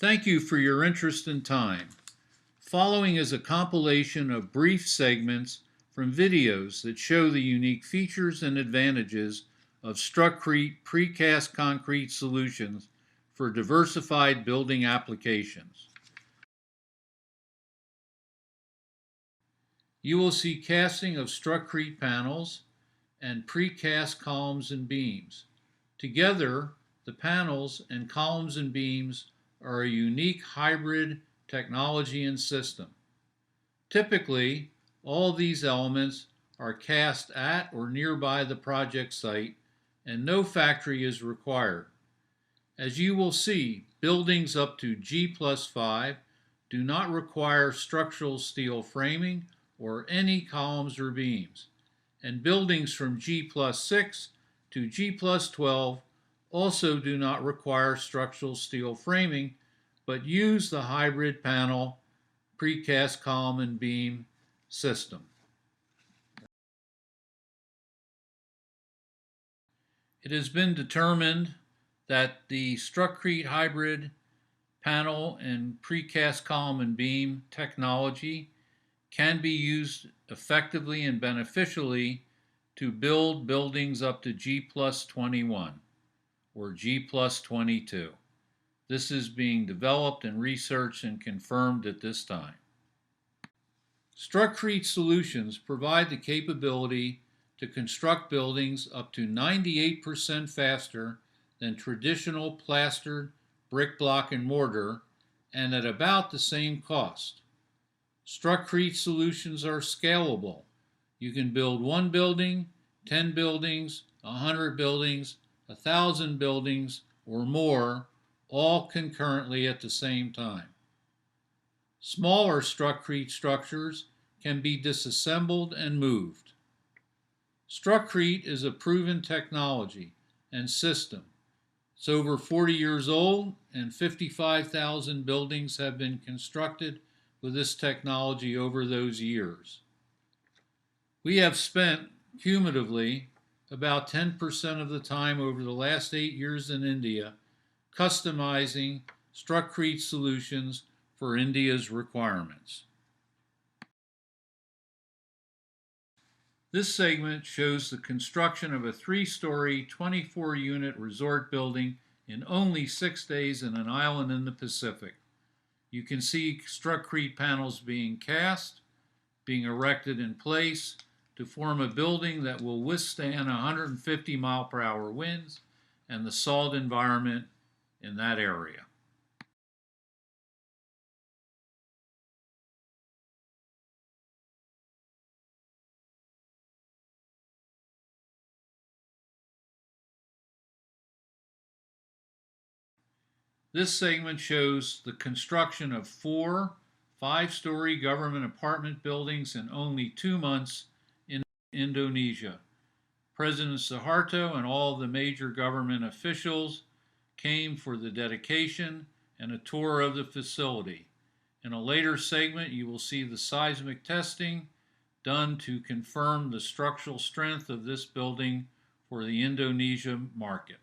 Thank you for your interest and time. Following is a compilation of brief segments from videos that show the unique features and advantages of Struckrete precast concrete solutions for diversified building applications. You will see casting of Struckrete panels and precast columns and beams. Together, the panels and columns and beams are a unique hybrid technology and system. Typically, all these elements are cast at or nearby the project site, and no factory is required. As you will see, buildings up to G+5 do not require structural steel framing or any columns or beams, and buildings from G+6 to G+12 also do not require structural steel framing, but use the hybrid panel precast column and beam system. It has been determined that the Struckrete hybrid panel and precast column and beam technology can be used effectively and beneficially to build buildings up to G+21 or G+22. This is being developed and researched and confirmed at this time. Struckrete solutions provide the capability to construct buildings up to 98% faster than traditional plastered brick, block, and mortar, and at about the same cost. Struckrete solutions are scalable. You can build 1 building, 10 buildings, 100 buildings, 1,000 buildings, or more, all concurrently at the same time. Smaller Struckrete structures can be disassembled and moved. Struckrete is a proven technology and system. It's over 40 years old, and 55,000 buildings have been constructed with this technology over those years. We have spent cumulatively about 10% of the time over the last 8 years in India customizing Struckrete solutions for India's requirements. This segment shows the construction of a 3-story, 24-unit resort building in only 6 days in an island in the Pacific. You can see Struckrete panels being cast, being erected in place to form a building that will withstand 150 mile-per-hour winds and the salt environment in that area. This segment shows the construction of 4 5-story government apartment buildings in only 2 months in Indonesia. President Suharto and all the major government officials came for the dedication and a tour of the facility. In a later segment, you will see the seismic testing done to confirm the structural strength of this building for the Indonesia market.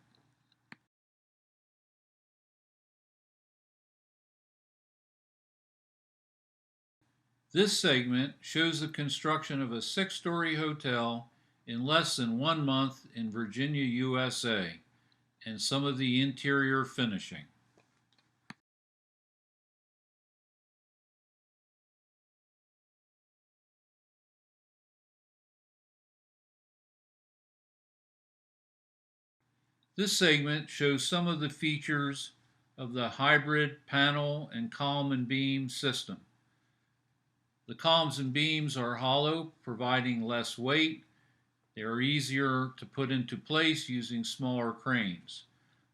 This segment shows the construction of a 6-story hotel in less than 1 month in Virginia, USA, and some of the interior finishing. This segment shows some of the features of the hybrid panel and column and beam system. The columns and beams are hollow, providing less weight. They are easier to put into place using smaller cranes.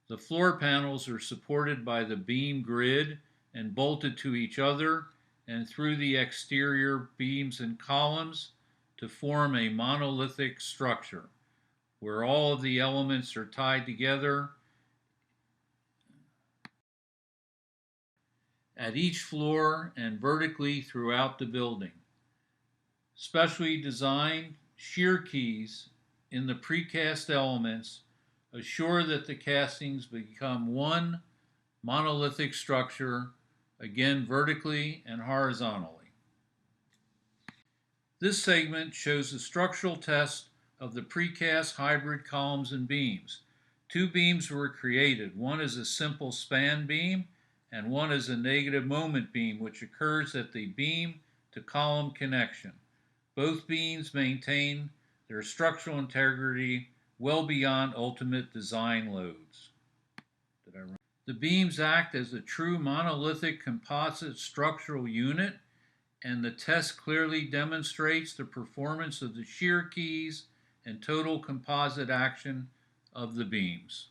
The floor panels are supported by the beam grid and bolted to each other and through the exterior beams and columns to form a monolithic structure where all of the elements are tied together at each floor and vertically throughout the building. Specially designed shear keys in the precast elements assure that the castings become one monolithic structure, again vertically and horizontally. This segment shows the structural test of the precast hybrid columns and beams. Two beams were created. One is a simple span beam and one is a negative moment beam, which occurs at the beam to column connection. Both beams maintain their structural integrity well beyond ultimate design loads. The beams act as a true monolithic composite structural unit, and the test clearly demonstrates the performance of the shear keys and total composite action of the beams.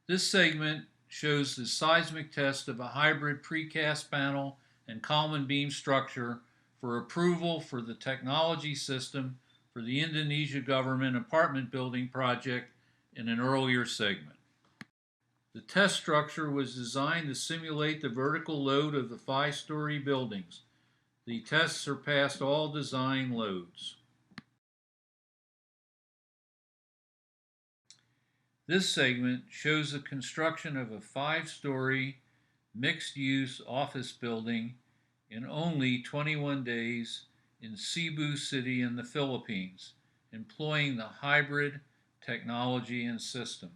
This segment shows the seismic test of a hybrid precast panel and column and beam structure for approval for the technology system for the Indonesia government apartment building project in an earlier segment. The test structure was designed to simulate the vertical load of the 5-story buildings. The test surpassed all design loads. This segment shows the construction of a 5-story mixed-use office building in only 21 days in Cebu City in the Philippines, employing the hybrid technology and system.